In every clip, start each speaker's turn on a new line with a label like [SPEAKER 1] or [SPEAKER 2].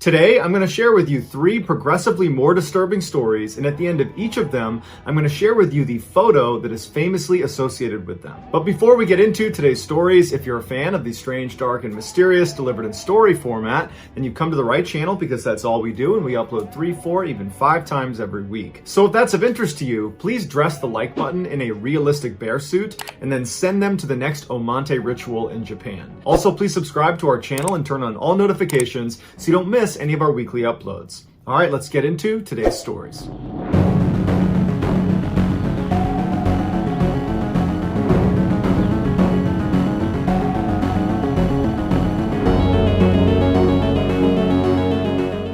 [SPEAKER 1] Today, I'm going to share with you 3 progressively more disturbing stories, and at the end of each of them, I'm going to share with you the photo that is famously associated with them. But before we get into today's stories, if you're a fan of the strange, dark, and mysterious delivered in story format, then you've come to the right channel because that's all we do, and we upload 3, 4, even 5 times every week. So if that's of interest to you, please dress the like button in a realistic bear suit, and then send them to the next Omante ritual in Japan. Also, please subscribe to our channel and turn on all notifications so you don't miss any of our weekly uploads. All right, let's get into today's stories.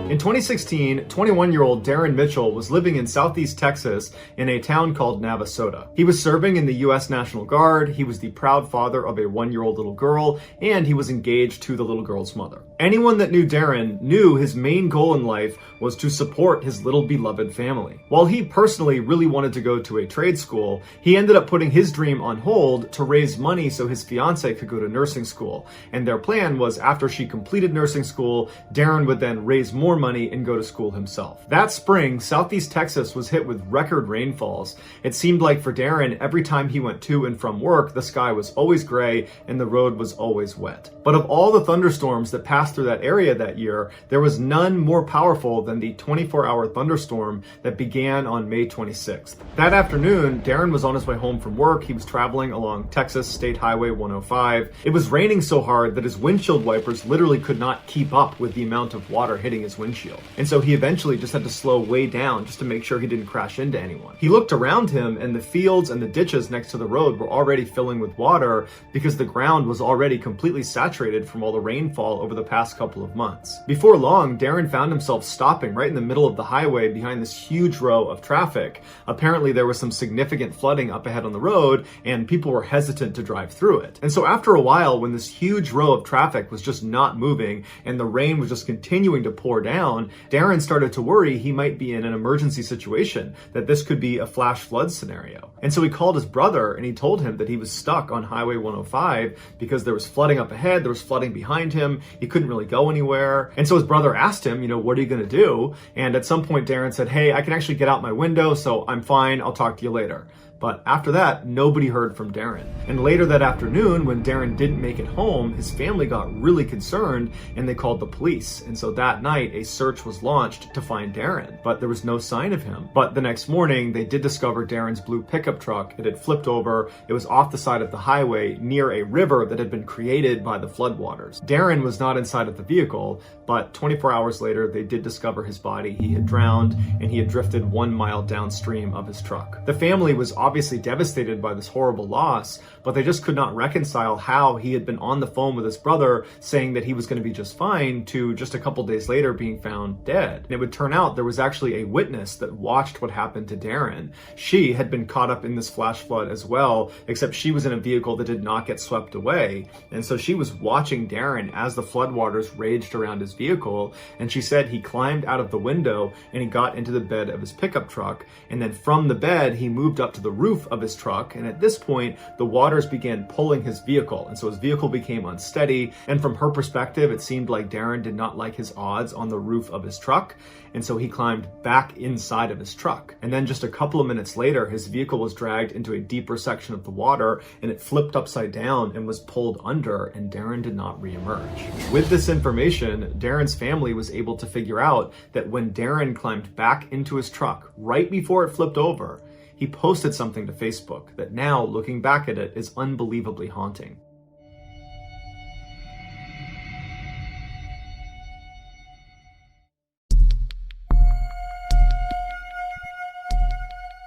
[SPEAKER 1] In 2016, 21-year-old Darren Mitchell was living in southeast Texas in a town called Navasota. He was serving in the U.S. National Guard, he was the proud father of a 1-year-old little girl, and he was engaged to the little girl's mother. Anyone that knew Darren knew his main goal in life was to support his little beloved family. While he personally really wanted to go to a trade school, he ended up putting his dream on hold to raise money so his fiancée could go to nursing school. And their plan was after she completed nursing school, Darren would then raise more money and go to school himself. That spring, southeast Texas was hit with record rainfalls. It seemed like for Darren, every time he went to and from work, the sky was always gray and the road was always wet. But of all the thunderstorms that passed through that area that year, there was none more powerful than the 24-hour thunderstorm that began on May 26th. That afternoon, Darren was on his way home from work. He was traveling along Texas State Highway 105. It was raining so hard that his windshield wipers literally could not keep up with the amount of water hitting his windshield. And so he eventually just had to slow way down just to make sure he didn't crash into anyone. He looked around him and the fields and the ditches next to the road were already filling with water because the ground was already completely saturated from all the rainfall over the past couple of months. Before long, Darren found himself stopping right in the middle of the highway behind this huge row of traffic. Apparently there was some significant flooding up ahead on the road and people were hesitant to drive through it. And so after a while, when this huge row of traffic was just not moving and the rain was just continuing to pour down, Darren started to worry he might be in an emergency situation, that this could be a flash flood scenario. And so he called his brother and he told him that he was stuck on Highway 105 because there was flooding up ahead, there was flooding behind him, he couldn't really go anywhere. And so his brother asked him, what are you going to do? And at some point Darren said, hey, I can actually get out my window, so I'm fine, I'll talk to you later. But after that, nobody heard from Darren. And later that afternoon, when Darren didn't make it home, his family got really concerned and they called the police. And so that night, a search was launched to find Darren, but there was no sign of him. But the next morning, they did discover Darren's blue pickup truck. It had flipped over. It was off the side of the highway near a river that had been created by the floodwaters. Darren was not inside of the vehicle, but 24 hours later, they did discover his body. He had drowned and he had drifted 1 mile downstream of his truck. The family was obviously devastated by this horrible loss, but they just could not reconcile how he had been on the phone with his brother saying that he was going to be just fine to just a couple days later being found dead. And it would turn out there was actually a witness that watched what happened to Darren. She had been caught up in this flash flood as well, except she was in a vehicle that did not get swept away. And so she was watching Darren as the floodwaters raged around his vehicle, and she said he climbed out of the window and he got into the bed of his pickup truck, and then from the bed he moved up to the roof of his truck, and at this point the waters began pulling his vehicle, and so his vehicle became unsteady, and from her perspective it seemed like Darren did not like his odds on the roof of his truck, and so he climbed back inside of his truck. And then just a couple of minutes later, his vehicle was dragged into a deeper section of the water and it flipped upside down and was pulled under, and Darren did not reemerge. With this information, Darren's family was able to figure out that when Darren climbed back into his truck right before it flipped over, he posted something to Facebook that now, looking back at it, is unbelievably haunting.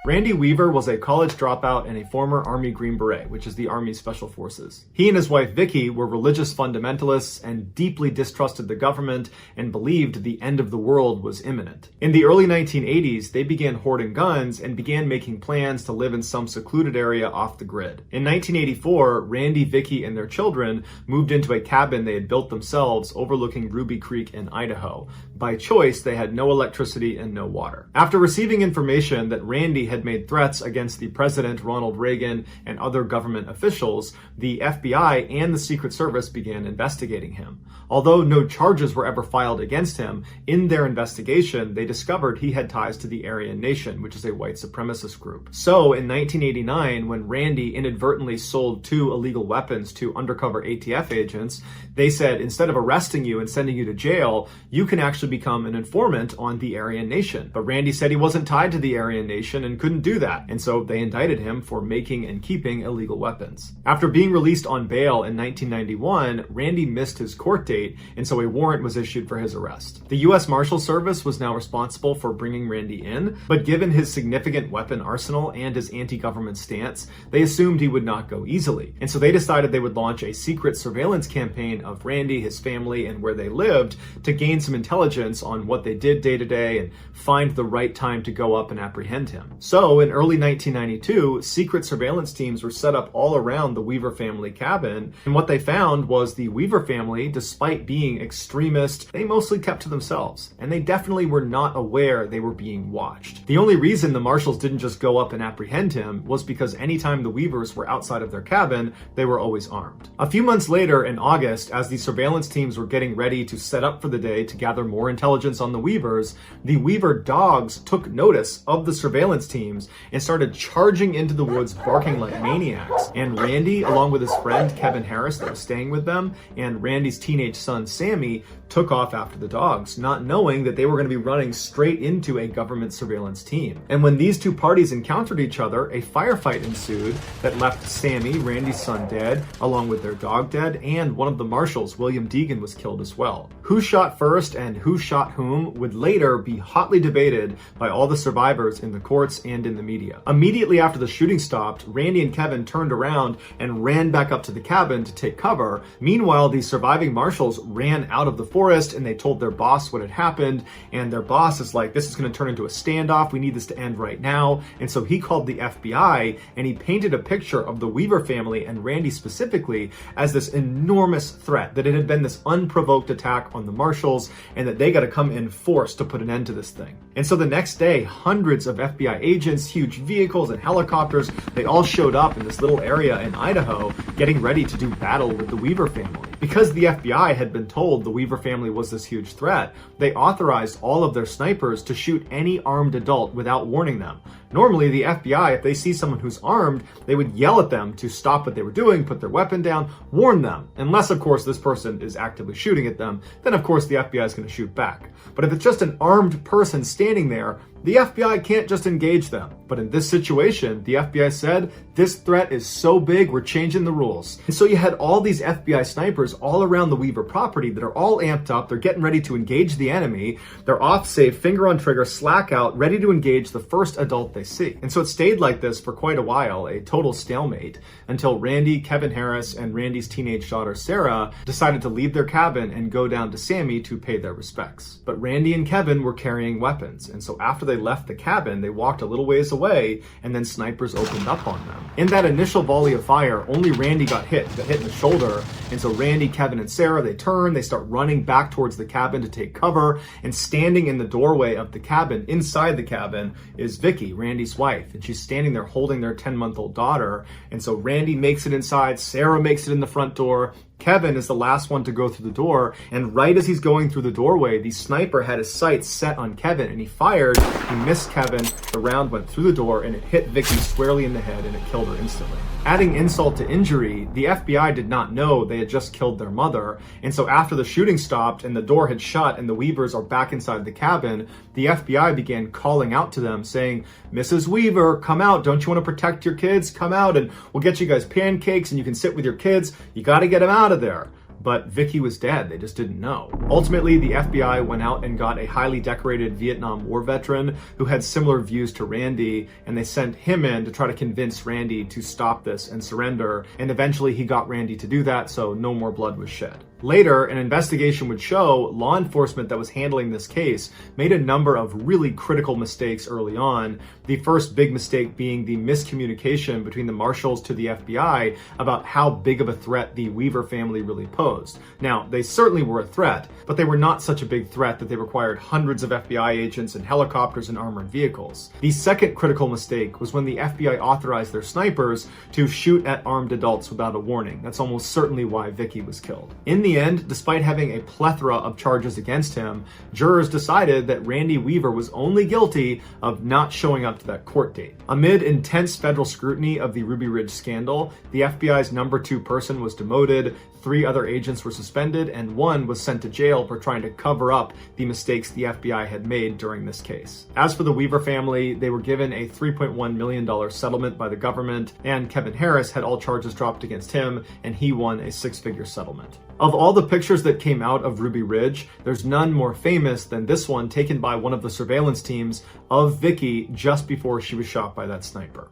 [SPEAKER 1] Randy Weaver was a college dropout and a former Army Green Beret, which is the Army Special Forces. He and his wife Vicky were religious fundamentalists and deeply distrusted the government and believed the end of the world was imminent. In the early 1980s, they began hoarding guns and began making plans to live in some secluded area off the grid. In 1984, Randy, Vicky, and their children moved into a cabin they had built themselves overlooking Ruby Creek in Idaho. By choice, they had no electricity and no water. After receiving information that Randy had made threats against the President Ronald Reagan and other government officials, the FBI and the Secret Service began investigating him. Although no charges were ever filed against him, in their investigation, they discovered he had ties to the Aryan Nation, which is a white supremacist group. So in 1989, when Randy inadvertently sold 2 illegal weapons to undercover ATF agents, they said, instead of arresting you and sending you to jail, you can actually become an informant on the Aryan Nation. But Randy said he wasn't tied to the Aryan Nation and couldn't do that, and so they indicted him for making and keeping illegal weapons. After being released on bail in 1991, Randy missed his court date, and so a warrant was issued for his arrest. The U.S. Marshal Service was now responsible for bringing Randy in, but given his significant weapon arsenal and his anti-government stance, they assumed he would not go easily, and so they decided they would launch a secret surveillance campaign of Randy, his family, and where they lived to gain some intelligence on what they did day to day and find the right time to go up and apprehend him. So in early 1992, secret surveillance teams were set up all around the Weaver family cabin, and what they found was the Weaver family, despite being extremist, they mostly kept to themselves, and they definitely were not aware they were being watched. The only reason the marshals didn't just go up and apprehend him was because anytime the Weavers were outside of their cabin, they were always armed. A few months later, in August, as the surveillance teams were getting ready to set up for the day to gather more intelligence on the Weavers, the Weaver dogs took notice of the surveillance teams and started charging into the woods barking like maniacs. And Randy, along with his friend Kevin Harris that was staying with them, and Randy's teenage son Sammy, took off after the dogs, not knowing that they were going to be running straight into a government surveillance team. And when these two parties encountered each other, a firefight ensued that left Sammy, Randy's son, dead, along with their dog dead, and one of the marshals, William Deegan, was killed as well. Who shot first and who shot whom would later be hotly debated by all the survivors in the courts and in the media. Immediately after the shooting stopped, Randy and Kevin turned around and ran back up to the cabin to take cover. Meanwhile, the surviving marshals ran out of the forest and they told their boss what had happened, and their boss is like, this is going to turn into a standoff, we need this to end right now. And so he called the FBI and he painted a picture of the Weaver family and Randy specifically as this enormous threat, that it had been this unprovoked attack on the marshals and that they got to come in force to put an end to this thing. And so the next day, hundreds of FBI agents, huge vehicles and helicopters, they all showed up in this little area in Idaho getting ready to do battle with the Weaver family. Because the FBI had been told the Weaver family was this huge threat, they authorized all of their snipers to shoot any armed adult without warning them. Normally, the FBI, if they see someone who's armed, they would yell at them to stop what they were doing, put their weapon down, warn them. Unless, of course, this person is actively shooting at them, then of course the FBI is going to shoot back. But if it's just an armed person standing there, the FBI can't just engage them. But in this situation, the FBI said, this threat is so big, we're changing the rules. And so you had all these FBI snipers all around the Weaver property that are all amped up, they're getting ready to engage the enemy, they're off safe, finger on trigger, slack out, ready to engage the first adult they see. And so it stayed like this for quite a while, a total stalemate, until Randy, Kevin Harris, and Randy's teenage daughter Sarah decided to leave their cabin and go down to Sammy to pay their respects. But Randy and Kevin were carrying weapons, and so after they left the cabin, they walked a little ways away, and then snipers opened up on them. In that initial volley of fire, only Randy got hit in the shoulder, and so Randy, Kevin, and Sarah, they turn, they start running back towards the cabin to take cover, and standing in the doorway of the cabin, inside the cabin, is Vicky, Randy's wife, and she's standing there holding their 10-month-old daughter, and so Randy makes it inside, Sarah makes it in the front door, Kevin is the last one to go through the door, and right as he's going through the doorway, the sniper had his sights set on Kevin, and he fired, he missed Kevin, the round went through the door, and it hit Vicky squarely in the head, and it killed her instantly. Adding insult to injury, the FBI did not know they had just killed their mother, and so after the shooting stopped and the door had shut and the Weavers are back inside the cabin, the FBI began calling out to them saying, Mrs. Weaver, come out, don't you want to protect your kids? Come out and we'll get you guys pancakes and you can sit with your kids, you gotta get them out of there. But Vicky was dead, they just didn't know. Ultimately, the FBI went out and got a highly decorated Vietnam War veteran who had similar views to Randy, and they sent him in to try to convince Randy to stop this and surrender, and eventually he got Randy to do that, so no more blood was shed. Later, an investigation would show law enforcement that was handling this case made a number of really critical mistakes early on, the first big mistake being the miscommunication between the marshals to the FBI about how big of a threat the Weaver family really posed. Now, they certainly were a threat, but they were not such a big threat that they required hundreds of FBI agents and helicopters and armored vehicles. The second critical mistake was when the FBI authorized their snipers to shoot at armed adults without a warning. That's almost certainly why Vicky was killed. In the end, despite having a plethora of charges against him, jurors decided that Randy Weaver was only guilty of not showing up to that court date. Amid intense federal scrutiny of the Ruby Ridge scandal, the FBI's number 2 person was demoted, 3 other agents were suspended, and 1 was sent to jail for trying to cover up the mistakes the FBI had made during this case. As for the Weaver family, they were given a $3.1 million settlement by the government, and Kevin Harris had all charges dropped against him, and he won a 6-figure settlement. Of all the pictures that came out of Ruby Ridge, there's none more famous than this one taken by one of the surveillance teams of Vicky just before she was shot by that sniper.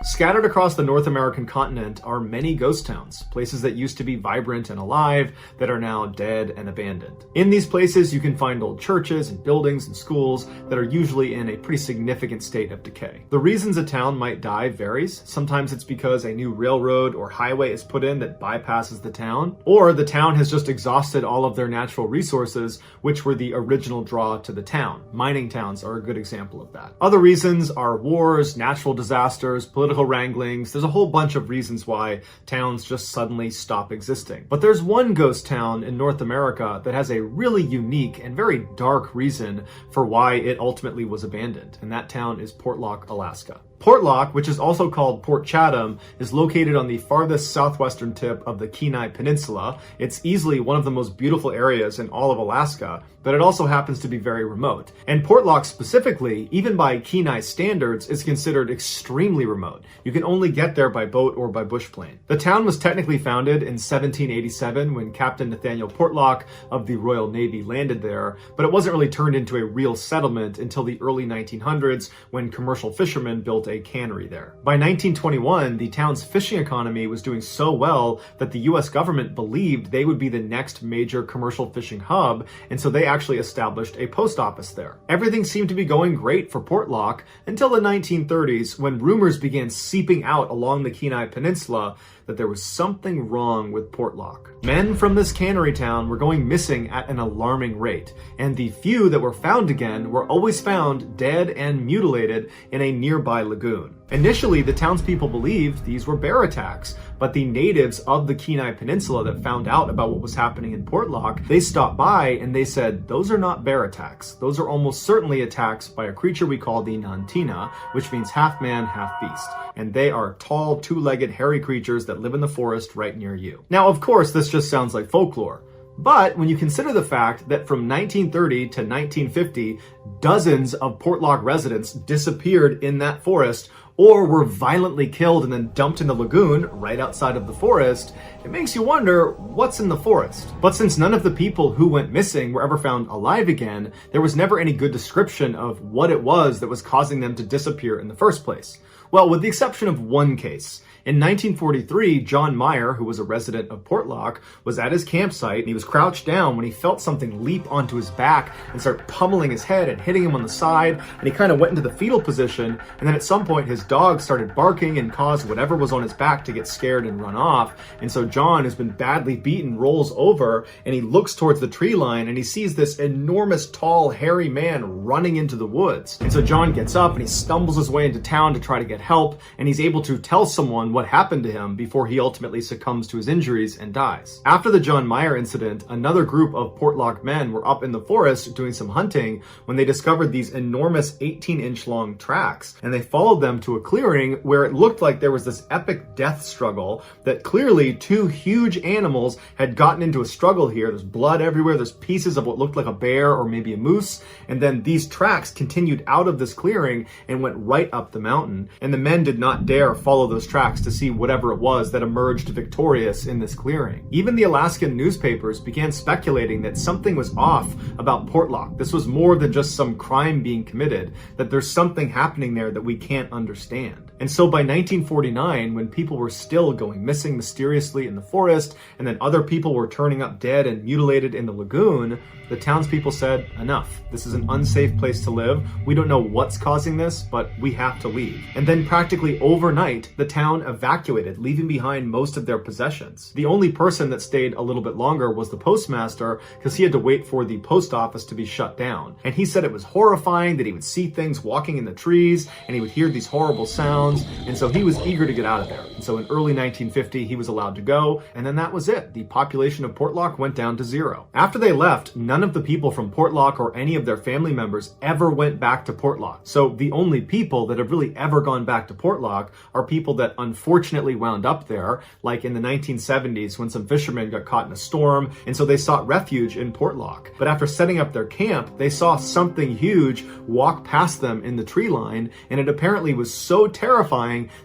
[SPEAKER 1] Scattered across the North American continent are many ghost towns, places that used to be vibrant and alive that are now dead and abandoned. In these places, you can find old churches and buildings and schools that are usually in a pretty significant state of decay. The reasons a town might die varies. Sometimes it's because a new railroad or highway is put in that bypasses the town, or the town has just exhausted all of their natural resources, which were the original draw to the town. Mining towns are a good example of that. Other reasons are wars, natural disasters, political wranglings. There's a whole bunch of reasons why towns just suddenly stop existing. But there's one ghost town in North America that has a really unique and very dark reason for why it ultimately was abandoned, and that town is Portlock, Alaska. Portlock, which is also called Port Chatham, is located on the farthest southwestern tip of the Kenai Peninsula. It's easily one of the most beautiful areas in all of Alaska, but it also happens to be very remote. And Portlock specifically, even by Kenai standards, is considered extremely remote. You can only get there by boat or by bush plane. The town was technically founded in 1787 when Captain Nathaniel Portlock of the Royal Navy landed there, but it wasn't really turned into a real settlement until the early 1900s when commercial fishermen built a cannery there. By 1921, the town's fishing economy was doing so well that the US government believed they would be the next major commercial fishing hub, and so they actually established a post office there. Everything seemed to be going great for Portlock until the 1930s, when rumors began seeping out along the Kenai Peninsula that there was something wrong with Portlock. Men from this cannery town were going missing at an alarming rate, and the few that were found again were always found dead and mutilated in a nearby lagoon. Initially, the townspeople believed these were bear attacks, but the natives of the Kenai Peninsula that found out about what was happening in Portlock, they stopped by and they said, those are not bear attacks. Those are almost certainly attacks by a creature we call the Nantina, which means half man, half beast. And they are tall, two-legged, hairy creatures that live in the forest right near you. Now, of course, this just sounds like folklore. But when you consider the fact that from 1930 to 1950, dozens of Portlock residents disappeared in that forest or were violently killed and then dumped in the lagoon right outside of the forest, it makes you wonder what's in the forest. But since none of the people who went missing were ever found alive again, there was never any good description of what it was that was causing them to disappear in the first place. Well, with the exception of one case. In 1943, John Meyer, who was a resident of Portlock, was at his campsite and he was crouched down when he felt something leap onto his back and start pummeling his head and hitting him on the side, and he kind of went into the fetal position, and then at some point his dog started barking and caused whatever was on his back to get scared and run off, and so John, who's been badly beaten, rolls over and he looks towards the tree line and he sees this enormous, tall, hairy man running into the woods. And so John gets up and he stumbles his way into town to try to get help, and he's able to tell someone what happened to him before he ultimately succumbs to his injuries and dies. After the John Meyer incident, another group of Portlock men were up in the forest doing some hunting when they discovered these enormous 18-inch long tracks, and they followed them to a clearing where it looked like there was this epic death struggle, that clearly two huge animals had gotten into a struggle here. There's blood everywhere, there's pieces of what looked like a bear or maybe a moose, and then these tracks continued out of this clearing and went right up the mountain, and the men did not dare follow those tracks to see whatever it was that emerged victorious in this clearing. Even the Alaskan newspapers began speculating that something was off about Portlock. This was more than just some crime being committed, that there's something happening there that we can't understand. And so by 1949, when people were still going missing mysteriously in the forest, and then other people were turning up dead and mutilated in the lagoon, the townspeople said, enough. This is an unsafe place to live. We don't know what's causing this, but we have to leave. And then practically overnight, the town evacuated, leaving behind most of their possessions. The only person that stayed a little bit longer was the postmaster, because he had to wait for the post office to be shut down. And he said it was horrifying that he would see things walking in the trees, and he would hear these horrible sounds. And so he was eager to get out of there. And so in early 1950, he was allowed to go. And then that was it. The population of Portlock went down to 0. After they left, none of the people from Portlock or any of their family members ever went back to Portlock. So the only people that have really ever gone back to Portlock are people that unfortunately wound up there, like in the 1970s when some fishermen got caught in a storm. And so they sought refuge in Portlock. But after setting up their camp, they saw something huge walk past them in the tree line. And it apparently was so terrifying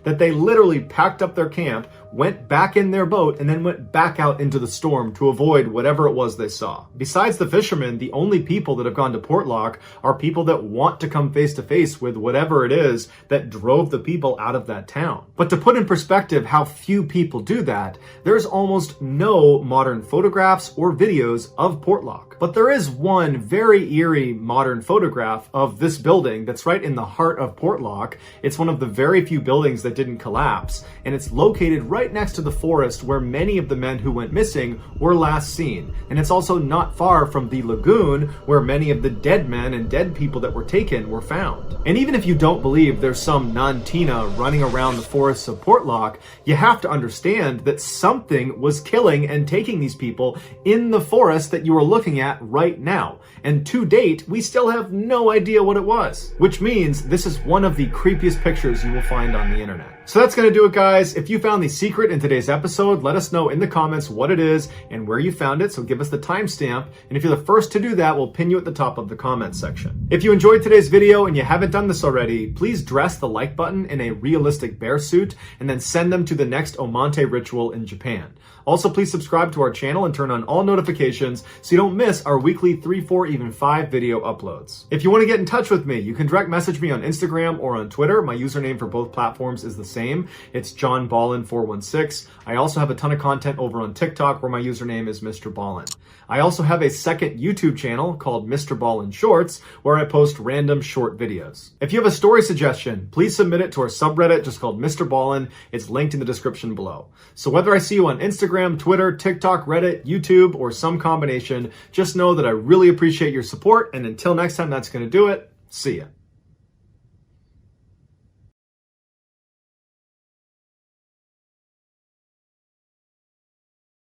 [SPEAKER 1] that they literally packed up their camp, went back in their boat, and then went back out into the storm to avoid whatever it was they saw. Besides the fishermen, the only people that have gone to Portlock are people that want to come face to face with whatever it is that drove the people out of that town. But to put in perspective how few people do that, there's almost no modern photographs or videos of Portlock. But there is one very eerie modern photograph of this building that's right in the heart of Portlock. It's one of the very few buildings that didn't collapse, and it's located right next to the forest where many of the men who went missing were last seen. And it's also not far from the lagoon where many of the dead men and dead people that were taken were found. And even if you don't believe there's some Nantina running around the forests of Portlock, you have to understand that something was killing and taking these people in the forest that you are looking at right now. And to date, we still have no idea what it was, which means this is one of the creepiest pictures you will find on the internet. So that's going to do it, guys. If you found the secret in today's episode, let us know in the comments what it is and where you found it, so give us the timestamp. And if you're the first to do that, we'll pin you at the top of the comment section. If you enjoyed today's video and you haven't done this already, please dress the like button in a realistic bear suit and then send them to the next Omante ritual in Japan. Also, please subscribe to our channel and turn on all notifications so you don't miss our weekly 3, 4, even 5 video uploads. If you want to get in touch with me, you can direct message me on Instagram or on Twitter. My username for both platforms is the same. It's JohnBallen416. I also have a ton of content over on TikTok where my username is MrBallen. I also have a second YouTube channel called MrBallen Shorts where I post random short videos. If you have a story suggestion, please submit it to our subreddit just called MrBallen. It's linked in the description below. So whether I see you on Instagram, Twitter, TikTok, Reddit, YouTube, or some combination, just know that I really appreciate your support. And until next time, that's going to do it. See ya.